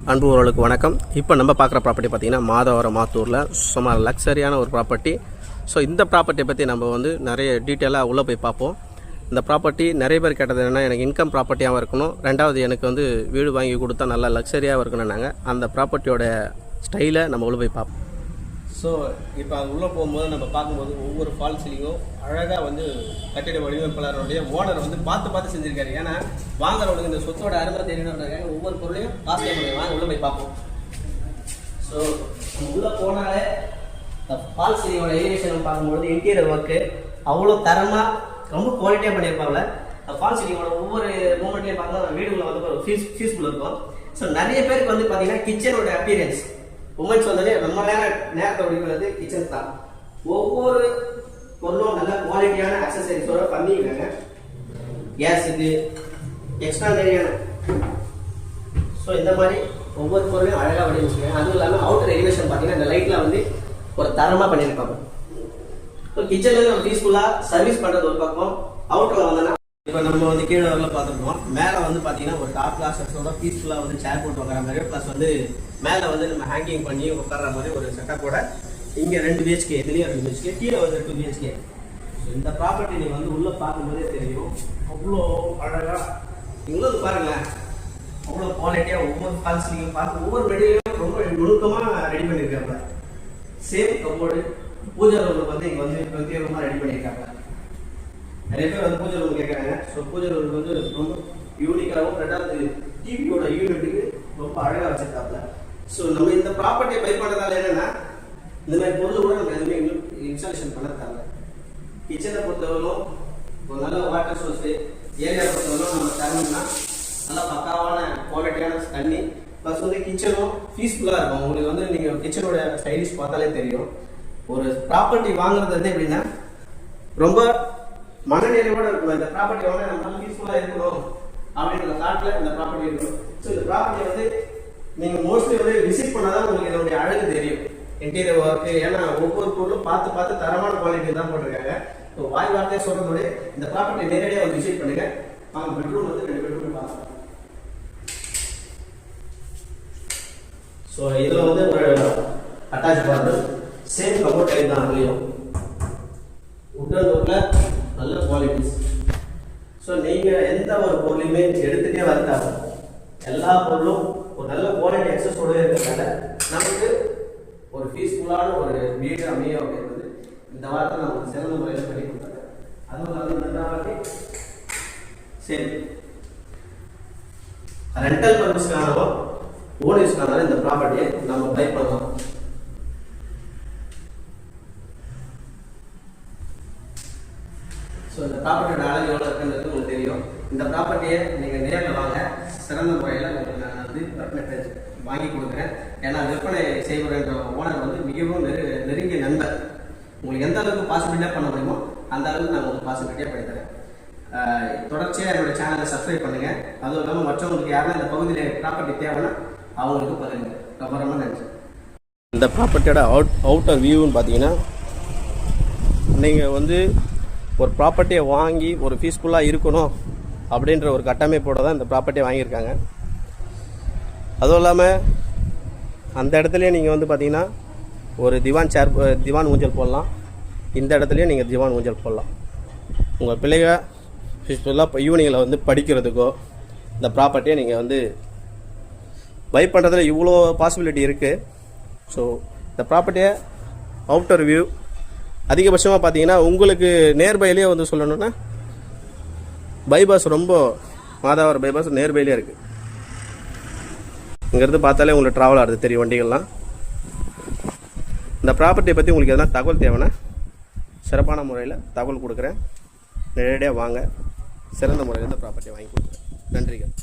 அன்புறவர்களுக்கு வணக்கம். இப்போ நம்ம பார்க்குற ப்ராப்பர்ட்டி பார்த்தீங்கன்னா மாதவரம் மாத்தூரில் சுமார் லக்ஸரியான ஒரு ப்ராப்பர்ட்டி. ஸோ இந்த ப்ராப்பர்ட்டியை பற்றி நம்ம வந்து நிறைய டீட்டெயிலாக உள்ளே போய் பார்ப்போம். இந்த ப்ராப்பர்ட்டி நிறைய பேர் கேட்டது என்னென்னா, எனக்கு இன்கம் ப்ராப்பர்ட்டியாகவும் இருக்கணும், ரெண்டாவது எனக்கு வந்து வீடு வாங்கி கொடுத்தா நல்லா லக்ஸரியாகவும் இருக்கணும்னாங்க. அந்த ப்ராப்பர்ட்டியோட ஸ்டைலை நம்ம உள்ளே போய் பார்ப்போம். ஸோ இப்போ அது உள்ளே போகும்போது நம்ம பார்க்கும்போது ஒவ்வொரு ஃபால் சீலிங்கும் அழகாக வந்து கட்டிட வடிவமைப்பாளருடைய ஓனர் வந்து பார்த்து செஞ்சுருக்காரு. ஏன்னா வாங்குறவங்களுக்கு இந்த சொத்தோட அருமை தெரியணுன்றதுக்காக ஒவ்வொரு பொருளையும் காஸ்ட்லியாக பண்ணுங்க. வாங்க உள்ளே போய் பார்ப்போம். ஸோ உள்ளே போனாலே ஃபால் சீலிங்கோட எலிவேஷன் பார்க்கும்போது இன்டீரியர் ஒர்க்கு அவ்வளோ தரமாக ரொம்ப குவாலிட்டியாக பண்ணியிருப்பாங்க. ஃபால் சீலிங்கோட ஒவ்வொரு மூமெண்ட்லேயும் பார்த்தா வீடுகளில் வந்து ஒரு ஃபீஸ்ஃபுல் இருக்கும். ஸோ நிறைய பேருக்கு வந்து பார்த்தீங்கன்னா கிச்சனோட அப்பீரியன்ஸ் உமன்ஸ் வந்தாலே ரொம்ப நேரத்தை ஒழிக்கிறது கிச்சன் தான். ஒவ்வொரு பொருளும் நல்ல குவாலிட்டியான அக்சசரிஸோட பண்ணிக்கிறாங்க. கேஸ் இது எக்ஸ்ட்ரா நிறையான. ஸோ இந்த மாதிரி ஒவ்வொரு பொருளையும் அழகாக வடிவமைச்சிருக்காங்க. அதுவும் இல்லாமல் அவுட்டர் எலிவேஷன் பார்த்தீங்கன்னா இந்த லைட்லாம் வந்து ஒரு தரமாக பண்ணியிருப்பாங்க. ஸோ கிச்சன்லேருந்து ஒரு பீஸ்ஃபுல்லாக சர்வீஸ் பண்ணுறது ஒரு பக்கம். அவுட்டரில் வந்தோன்னா இப்போ நம்ம வந்து கீழே வரலாம் பார்த்துருக்கோம். மேலே வந்து பார்த்தீங்கன்னா ஒரு டாப் கிளாஸஸோட பீஸ்ஃபுல்லாக வந்து சேர் போட்டு உட்கார மாதிரி, ப்ளஸ் வந்து மேலே வந்து நம்ம ஹேங்கிங் பண்ணி உட்கார மாதிரி ஒரு செட்டப்போட இங்கே 2 BHK, இதுலேயும் 2 BHK, கீழே வந்து 2 BHK. ஸோ இந்த ப்ராப்பர்ட்டி நீங்கள் வந்து உள்ளே பார்க்கும்போதே தெரியும், அவ்வளோ அழகாக இவ்வளோ பாருங்களேன், அவ்வளோ குவாலிட்டியாக ஒவ்வொரு ஃபால்ஸ்லையும் பார்த்து ஒவ்வொரு மெட்டீரியலும் ரொம்ப நுணுக்கமாக ரெடி பண்ணியிருக்காங்க. சேம் கப்போர்டு பூஜை ரூமுக்கு வந்து இங்கே வந்து பிரத்யேகமாக ரெடி பண்ணியிருக்காங்க. நிறைய பேர் வந்து பூஜை ரூம் கேட்குறாங்க. ஸோ பூஜை ரூமுக்கு வந்து ரொம்ப யூனிக்காகவும், ரெண்டாவது டிவியோட யூனிட்டுக்கு ரொம்ப அழகாக வச்சிருக்காப்புல. ஸோ நம்ம இந்த ப்ராப்பர்ட்டியை பை பண்ணுறதால என்னென்னா, இந்த மாதிரி பொருள் கூட நம்ம எதுவுமே இன்ஸ்டாலேஷன் பண்ண தேவை. கிச்சனை பொறுத்தவரைக்கும் ஒரு நல்ல வாட்டர் சோர்ஸு, ஏரியா பொறுத்தவரைக்கும் நம்ம தரணும்னா நல்லா பக்காவான குவாலிட்டியான தண்ணி, ப்ளஸ் வந்து கிச்சனும் பீஸ்ஃபுல்லாக இருக்கும். உங்களுக்கு வந்து நீங்கள் கிச்சனோட ஸ்டைலிஷ் பார்த்தாலே தெரியும். ஒரு ப்ராப்பர்ட்டி வாங்குறது வந்து எப்படின்னா ரொம்ப மனநிலையோட இருக்கும். இந்த ப்ராப்பர்ட்டி வாங்க நம்ம பீஸ்ஃபுல்லாக இருக்கணும் அப்படின்ற தாட்டில் இந்த ப்ராப்பர்ட்டி இருக்கும். ஸோ இந்த ப்ராப்பர்ட்டி வந்து நீங்கள் மோஸ்ட்லி வந்து விசிட் பண்ணாதான் உங்களுக்கு இதனுடைய அழகு தெரியும், இன்டீரியர் ஒர்க்கு. ஏன்னா ஒவ்வொரு பொருளும் பார்த்து தரமான குவாலிட்டி தான் போட்டிருக்காங்க. ஸோ வாய் வார்த்தையை சொல்றதோட இந்த ப்ராப்பர்ட்டி நேரடியாக வந்து விசிட் பண்ணுங்க. அவங்க பெட்ரூம் வந்து 2 பெட்ரூம் பார்க்கலாம். ஸோ இதில் வந்து ஒரு attach bathroom, same cupboard type தான். அதுலேயும் உட்டன் ஒர்க்கில் நல்ல குவாலிட்டிஸ். ஸோ நீங்கள் எந்த ஒரு பொருளையுமே எடுத்துகிட்டே வரட்டாங்க, எல்லா பொருளும் ஒரு நல்ல குவாலிட்டி அக்சஸோடு இருக்கிறதால நமக்கு ஒரு பீஸ்ஃபுல்லான ஒரு வீடு அமையும் அப்படின்றது இந்த வாரத்தில் நமக்கு சிறந்த முறையில் பண்ணி கொடுத்தாங்க. அதுவும் இல்லாமல் இந்த வாரத்தை சரி ரெண்டல் பர்பஸ்க்கானவோ ஓன் யூஸ்க்கானாலும் இந்த ப்ராப்பர்ட்டியை நம்ம பை பண்ணலாம். ஸோ இந்த ப்ராப்பர்ட்டியோட அழகு எவ்வளோ இருக்குன்றது உங்களுக்கு தெரியும். இந்த ப்ராப்பர்ட்டியை நீங்கள் நேரில் வாங்க, சிறந்த முறையில் உங்களுக்கு நான் வந்து விற்பனை வாங்கி கொடுக்குறேன். ஏன்னா விற்பனை செய்வதுன்ற ஓனர் வந்து மிகவும் நெருங்கிய நண்பர். உங்களுக்கு எந்த அளவுக்கு பாசிபிலிட்டியாக பண்ண முடியுமோ அந்த அளவுக்கு நான் உங்களுக்கு பாசிபிலிட்டியாக பண்ணி தரேன். தொடர்ச்சியாக என்னோட சேனலை சப்ஸ்கிரைப் பண்ணுங்கள். அதுவும் இல்லாமல் மற்றவங்களுக்கு யாரும் இந்த பகுதியில் ப்ராப்பர்ட்டி தேவைன்னா அவங்களுக்கு பகிருங்க. ரொம்ப ரொம்ப நன்றி. இந்த ப்ராப்பர்ட்டியோட அவுட்டர் வியூன்னு பார்த்தீங்கன்னா, நீங்கள் வந்து ஒரு ப்ராப்பர்ட்டியை வாங்கி ஒரு பீஸ்ஃபுல்லாக இருக்கணும் அப்படின்ற ஒரு கட்டமைப்போட தான் இந்த ப்ராப்பர்ட்டியை வாங்கியிருக்காங்க. அதுவும் இல்லாமல் அந்த இடத்துலையே நீங்கள் வந்து பார்த்தீங்கன்னா ஒரு திவான் ஊஞ்சல் போடலாம். இந்த இடத்துலையும் நீங்கள் திவான் ஊஞ்சல் போடலாம். உங்கள் பிள்ளைங்க பீஸ்ஃபுல்லாக இப்போ ஈவினிங்கில் வந்து படிக்கிறதுக்கோ இந்த ப்ராப்பர்ட்டியை நீங்கள் வந்து பை பண்ணுறதுல இவ்வளோ பாசிபிலிட்டி இருக்குது. ஸோ இந்த ப்ராப்பர்ட்டியை அவுட்டர் வியூ அதிகபட்சமாக பார்த்தீங்கன்னா உங்களுக்கு நேர்பையிலே வந்து சொல்லணுன்னா பைபாஸ், ரொம்ப மாதவரம் பைபாஸ் நேர்பையிலே இருக்குது. இங்கேருந்து பார்த்தாலே உங்களுக்கு ட்ராவல் ஆகுது தெரியும் வண்டிகள்லாம். இந்த ப்ராப்பர்ட்டியை பற்றி உங்களுக்கு எதனா தகவல் தேவைன்னா சிறப்பான முறையில் தகவல் கொடுக்குறேன். நேரடியாக வாங்க, சிறந்த முறையில் இந்த ப்ராப்பர்ட்டியை வாங்கி கொடுக்குறேன். நன்றிகள்.